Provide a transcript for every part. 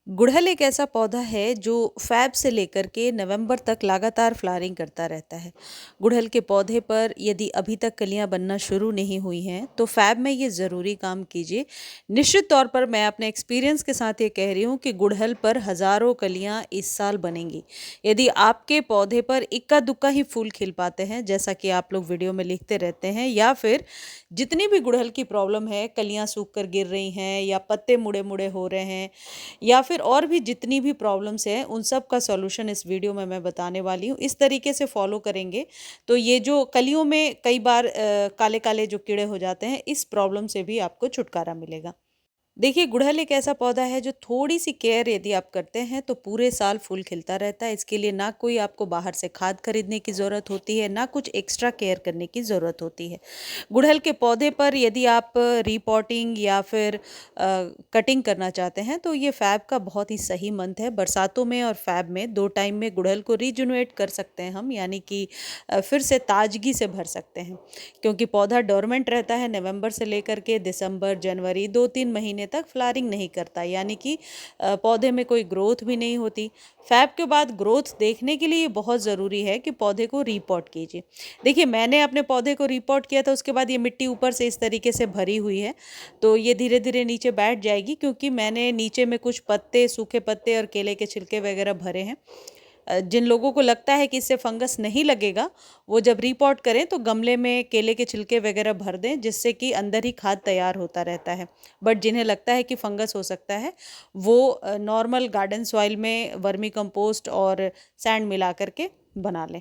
गुड़हल एक ऐसा पौधा है जो फ़ैब से लेकर के नवंबर तक लगातार फ्लावरिंग करता रहता है। गुड़हल के पौधे पर यदि अभी तक कलियां बनना शुरू नहीं हुई हैं तो फ़ैब में ये ज़रूरी काम कीजिए। निश्चित तौर पर मैं अपने एक्सपीरियंस के साथ ये कह रही हूँ कि गुड़हल पर हज़ारों कलियां इस साल बनेंगी। यदि आपके पौधे पर इक्का दुक्का ही फूल खिल पाते हैं, जैसा कि आप लोग वीडियो में लिखते रहते हैं, या फिर जितनी भी गुड़हल की प्रॉब्लम है, कलियां सूख कर गिर रही हैं या पत्ते मुड़े मुड़े हो रहे हैं, या फिर और भी जितनी भी प्रॉब्लम्स हैं, उन सब का सॉल्यूशन इस वीडियो में मैं बताने वाली हूँ। इस तरीके से फॉलो करेंगे तो ये जो कलियों में कई बार काले काले जो कीड़े हो जाते हैं, इस प्रॉब्लम से भी आपको छुटकारा मिलेगा। देखिए, गुड़हल एक ऐसा पौधा है जो थोड़ी सी केयर यदि आप करते हैं तो पूरे साल फूल खिलता रहता है। इसके लिए ना कोई आपको बाहर से खाद खरीदने की ज़रूरत होती है, ना कुछ एक्स्ट्रा केयर करने की ज़रूरत होती है। गुड़हल के पौधे पर यदि आप रीपॉटिंग या फिर कटिंग करना चाहते हैं तो ये फ़ैब का बहुत ही सही मंथ है। बरसातों में और फ़ैब में 2 टाइम में गुड़हल को रीजुनवेट कर सकते हैं हम, यानी कि फिर से ताजगी से भर सकते हैं। क्योंकि पौधा डोरमेंट रहता है नवंबर से लेकर के दिसंबर, जनवरी, 2-3 महीने तक फ्लावरिंग नहीं करता, यानी कि पौधे में कोई ग्रोथ भी नहीं होती। फ़ैब के बाद ग्रोथ देखने के लिए ये बहुत ज़रूरी है कि पौधे को रीपॉट कीजिए। देखिए, मैंने अपने पौधे को रीपॉट किया था, उसके बाद ये मिट्टी ऊपर से इस तरीके से भरी हुई है, तो ये धीरे-धीरे नीचे बैठ जाएगी, क्योंकि मैंने नीचे में कुछ पत्ते, सूखे पत्ते और केले के छिलके वगैरह भरे हैं। जिन लोगों को लगता है कि इससे फंगस नहीं लगेगा, वो जब रीपॉट करें तो गमले में केले के छिलके वगैरह भर दें, जिससे कि अंदर ही खाद तैयार होता रहता है। बट जिन्हें लगता है कि फंगस हो सकता है, वो नॉर्मल गार्डन सॉइल में वर्मी कंपोस्ट और सैंड मिला करके बना लें।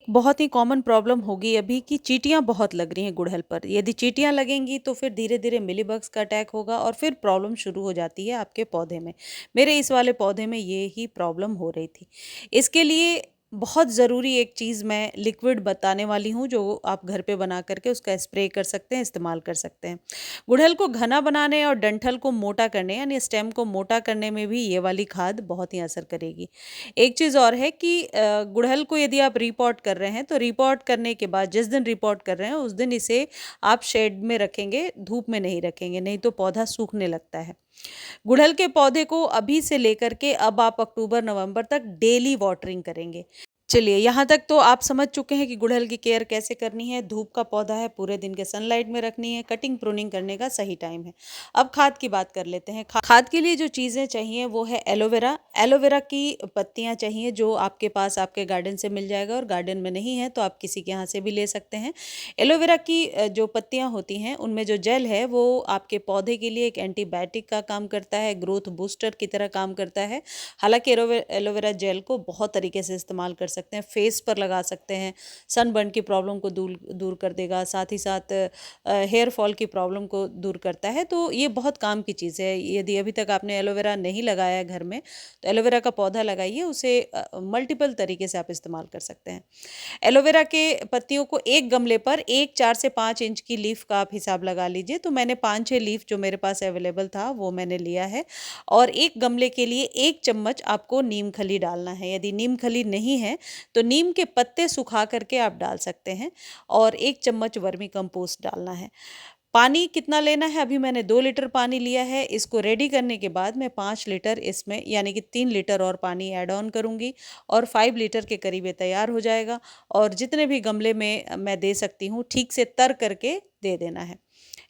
बहुत ही कॉमन प्रॉब्लम होगी अभी कि चींटियाँ बहुत लग रही हैं गुड़हल पर। यदि चींटियाँ लगेंगी तो फिर धीरे-धीरे मिलीबग्स का अटैक होगा और फिर प्रॉब्लम शुरू हो जाती है आपके पौधे में। मेरे इस वाले पौधे में ये ही प्रॉब्लम हो रही थी। इसके लिए बहुत ज़रूरी एक चीज़ मैं लिक्विड बताने वाली हूँ, जो आप घर पे बना कर के उसका स्प्रे कर सकते हैं, इस्तेमाल कर सकते हैं। गुड़हल को घना बनाने और डंठल को मोटा करने, यानी स्टेम को मोटा करने में भी ये वाली खाद बहुत ही असर करेगी। एक चीज़ और है कि गुड़हल को यदि आप रीपॉट कर रहे हैं तो रीपॉट करने के बाद जिस दिन रीपॉट कर रहे हैं उस दिन इसे आप शेड में रखेंगे, धूप में नहीं रखेंगे, नहीं तो पौधा सूखने लगता है। गुड़हल के पौधे को अभी से लेकर के अब आप अक्टूबर नवंबर तक डेली वाटरिंग करेंगे। चलिए, यहाँ तक तो आप समझ चुके हैं कि गुड़हल की केयर कैसे करनी है। धूप का पौधा है, पूरे दिन के सनलाइट में रखनी है, कटिंग प्रूनिंग करने का सही टाइम है। अब खाद की बात कर लेते हैं। खाद के लिए जो चीज़ें चाहिए वो है एलोवेरा। एलोवेरा की पत्तियाँ चाहिए, जो आपके पास आपके गार्डन से मिल जाएगा, और गार्डन में नहीं है तो आप किसी के यहाँ से भी ले सकते हैं। एलोवेरा की जो पत्तियाँ होती हैं उनमें जो जेल है वो आपके पौधे के लिए एक एंटीबायोटिक का काम करता है, ग्रोथ बूस्टर की तरह काम करता है। हालाँकि एलोवेरा जेल को बहुत तरीके से इस्तेमाल कर सकते हैं, फेस पर लगा सकते हैं, सनबर्न की प्रॉब्लम को दूर दूर कर देगा, साथ ही साथ हेयर फॉल की प्रॉब्लम को दूर करता है। तो ये बहुत काम की चीज़ है। यदि अभी तक आपने एलोवेरा नहीं लगाया है घर में, तो एलोवेरा का पौधा लगाइए, उसे मल्टीपल तरीके से आप इस्तेमाल कर सकते हैं। एलोवेरा के पत्तियों को एक गमले पर एक 4 से 5 इंच की लीफ का आप हिसाब लगा लीजिए। तो मैंने 5-6 लीफ जो मेरे पास अवेलेबल था वो मैंने लिया है, और एक गमले के लिए 1 चम्मच आपको नीम खली डालना है। यदि नीम खली नहीं है तो नीम के पत्ते सुखा करके आप डाल सकते हैं, और 1 चम्मच वर्मी कंपोस्ट डालना है। पानी कितना लेना है, अभी मैंने 2 लीटर पानी लिया है। इसको रेडी करने के बाद मैं 5 लीटर इसमें, यानी कि 3 लीटर और पानी ऐड ऑन करूँगी, और 5 लीटर के करीब ये तैयार हो जाएगा। और जितने भी गमले में मैं दे सकती हूँ, ठीक से तर करके दे देना है।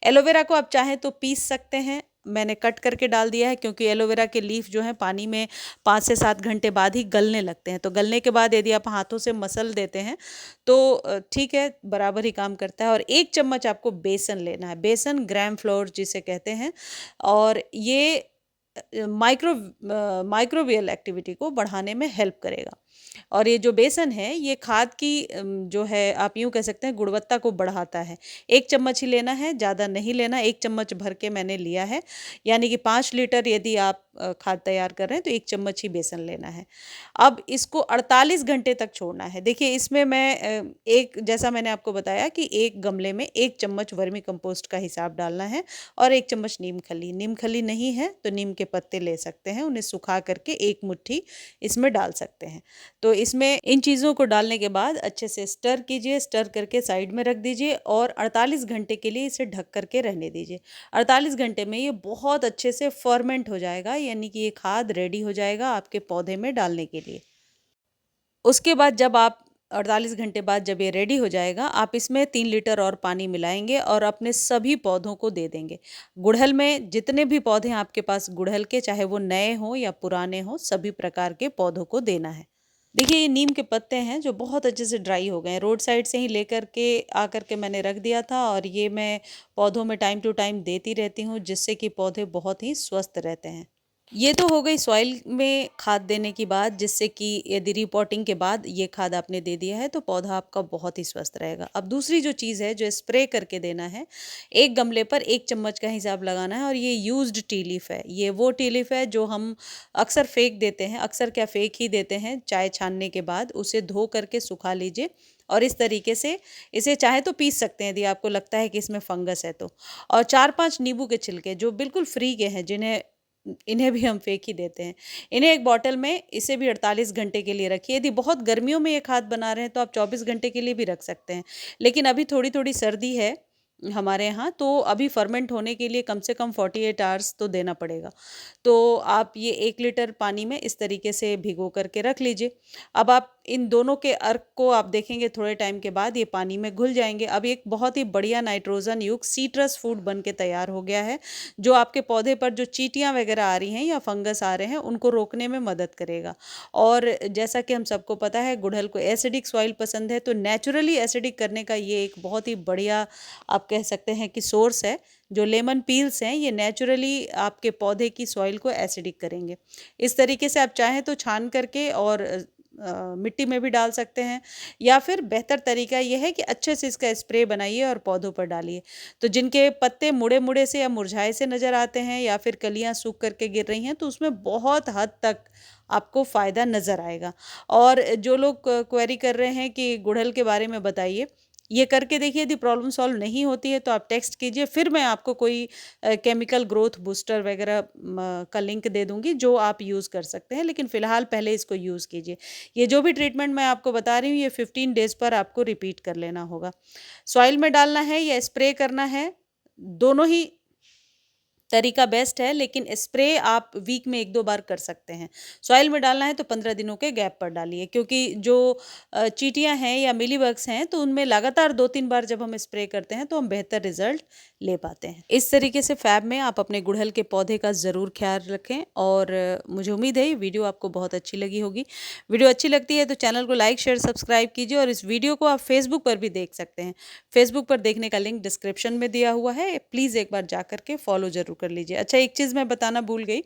एलोवेरा को आप चाहें तो पीस सकते हैं, मैंने कट करके डाल दिया है, क्योंकि एलोवेरा के लीफ जो हैं पानी में 5 से 7 घंटे बाद ही गलने लगते हैं। तो गलने के बाद यदि आप हाथों से मसल देते हैं तो ठीक है, बराबर ही काम करता है। और 1 चम्मच आपको बेसन लेना है, बेसन ग्राम फ्लोर जिसे कहते हैं, और ये माइक्रोबियल एक्टिविटी को बढ़ाने में हेल्प करेगा। और ये जो बेसन है ये खाद की जो है, आप यूँ कह सकते हैं, गुणवत्ता को बढ़ाता है। 1 चम्मच ही लेना है, ज़्यादा नहीं लेना। 1 चम्मच भर के मैंने लिया है, यानी कि 5 लीटर यदि आप खाद तैयार कर रहे हैं तो 1 चम्मच ही बेसन लेना है। अब इसको 48 घंटे तक छोड़ना है। देखिए, इसमें मैं एक, जैसा मैंने आपको बताया कि एक गमले में 1 चम्मच वर्मी कंपोस्ट का हिसाब डालना है, और 1 चम्मच नीम खली। नीम खली नहीं है तो नीम के पत्ते ले सकते हैं, उन्हें सुखा करके 1 मुट्ठी इसमें डाल सकते हैं। तो इसमें इन चीज़ों को डालने के बाद अच्छे से स्टर कीजिए, स्टर करके साइड में रख दीजिए और 48 घंटे के लिए इसे ढक करके रहने दीजिए। 48 घंटे में ये बहुत अच्छे से फर्मेंट हो जाएगा, यानी कि ये खाद रेडी हो जाएगा आपके पौधे में डालने के लिए। उसके बाद जब आप 48 घंटे बाद जब ये रेडी हो जाएगा, आप इसमें 3 लीटर और पानी मिलाएंगे और अपने सभी पौधों को दे देंगे। गुड़हल में जितने भी पौधे हैं आपके पास गुड़हल के, चाहे वो नए हों या पुराने हों, सभी प्रकार के पौधों को देना है। देखिए ये नीम के पत्ते हैं जो बहुत अच्छे से ड्राई हो गए हैं, रोड साइड से ही लेकर के आकर के मैंने रख दिया था और ये मैं पौधों में टाइम टू टाइम देती रहती हूँ, जिससे कि पौधे बहुत ही स्वस्थ रहते हैं। ये तो हो गई सॉइल में खाद देने की बात, जिससे कि यदि रिपोर्टिंग के बाद ये खाद आपने दे दिया है तो पौधा आपका बहुत ही स्वस्थ रहेगा। अब दूसरी जो चीज़ है जो स्प्रे करके देना है, एक गमले पर 1 चम्मच का हिसाब लगाना है और ये यूज्ड टी लीफ है। ये वो टी लीफ है जो हम अक्सर फेंक देते हैं, अक्सर क्या फेंक ही देते हैं, चाय छानने के बाद उसे धो करके सुखा लीजिए और इस तरीके से इसे चाहे तो पीस सकते हैं यदि आपको लगता है कि इसमें फंगस है तो। और 4-5 नींबू के छिलके जो बिल्कुल फ्री के हैं, जिन्हें इन्हें भी हम फेंक ही देते हैं, इन्हें एक बॉटल में इसे भी 48 घंटे के लिए रखिए। यदि बहुत गर्मियों में ये खाद बना रहे हैं तो आप 24 घंटे के लिए भी रख सकते हैं, लेकिन अभी थोड़ी थोड़ी सर्दी है हमारे यहाँ, तो अभी फर्मेंट होने के लिए कम से कम 48 आवर्स तो देना पड़ेगा। तो आप ये 1 लीटर पानी में इस तरीके से भिगो करके रख लीजिए। अब आप इन दोनों के अर्क को आप देखेंगे थोड़े टाइम के बाद ये पानी में घुल जाएंगे। अब एक बहुत ही बढ़िया नाइट्रोजन युक्त सीट्रस फूड बन के तैयार हो गया है, जो आपके पौधे पर जो चींटियाँ वगैरह आ रही हैं या फंगस आ रहे हैं उनको रोकने में मदद करेगा। और जैसा कि हम सबको पता है गुड़हल को एसिडिक सॉइल पसंद है, तो नेचुरली एसिडिक करने का ये एक बहुत ही बढ़िया आप कह सकते हैं कि सोर्स है। जो लेमन पील्स हैं ये नेचुरली आपके पौधे की सॉइल को एसिडिक करेंगे। इस तरीके से आप चाहें तो छान करके और मिट्टी में भी डाल सकते हैं, या फिर बेहतर तरीका यह है कि अच्छे से इसका स्प्रे बनाइए और पौधों पर डालिए। तो जिनके पत्ते मुड़े मुड़े से या मुरझाए से नज़र आते हैं या फिर कलियां सूख करके गिर रही हैं, तो उसमें बहुत हद तक आपको फ़ायदा नज़र आएगा। और जो लोग क्वेरी कर रहे हैं कि गुड़हल के बारे में बताइए, ये करके देखिए, यदि प्रॉब्लम सॉल्व नहीं होती है तो आप टेक्स्ट कीजिए, फिर मैं आपको कोई केमिकल ग्रोथ बूस्टर वगैरह का लिंक दे दूंगी जो आप यूज़ कर सकते हैं, लेकिन फ़िलहाल पहले इसको यूज़ कीजिए। ये जो भी ट्रीटमेंट मैं आपको बता रही हूँ ये 15 डेज़ पर आपको रिपीट कर लेना होगा। सॉइल में डालना है या स्प्रे करना है, दोनों ही तरीका बेस्ट है, लेकिन स्प्रे आप वीक में 1-2 बार कर सकते हैं। सॉइल में डालना है तो 15 दिनों के गैप पर डालिए, क्योंकि जो चींटियाँ हैं या मिलीबग्स हैं तो उनमें लगातार 2-3 बार जब हम स्प्रे करते हैं तो हम बेहतर रिजल्ट ले पाते हैं। इस तरीके से फैब में आप अपने गुड़हल के पौधे का ज़रूर ख्याल रखें और मुझे उम्मीद है ये वीडियो आपको बहुत अच्छी लगी होगी। वीडियो अच्छी लगती है तो चैनल को लाइक, शेयर, सब्सक्राइब कीजिए और इस वीडियो को आप फेसबुक पर भी देख सकते हैं। फेसबुक पर देखने का लिंक डिस्क्रिप्शन में दिया हुआ है, प्लीज़ एक बार जा कर के फॉलो ज़रूर कर लीजिए। अच्छा, एक चीज़ मैं बताना भूल गई,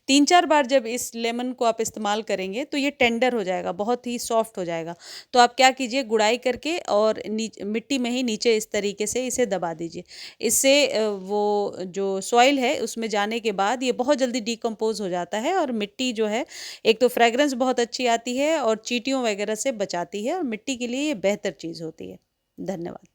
3-4 बार जब इस लेमन को आप इस्तेमाल करेंगे तो ये टेंडर हो जाएगा, बहुत ही सॉफ्ट हो जाएगा। तो आप क्या कीजिए, गुड़ाई करके और मिट्टी में ही नीचे इस तरीके से इसे दबा दीजिए। इससे वो जो सॉइल है उसमें जाने के बाद ये बहुत जल्दी डिकम्पोज हो जाता है और मिट्टी जो है, एक तो फ्रेगरेंस बहुत अच्छी आती है और चींटियों वगैरह से बचाती है और मिट्टी के लिए ये बेहतर चीज़ होती है। धन्यवाद।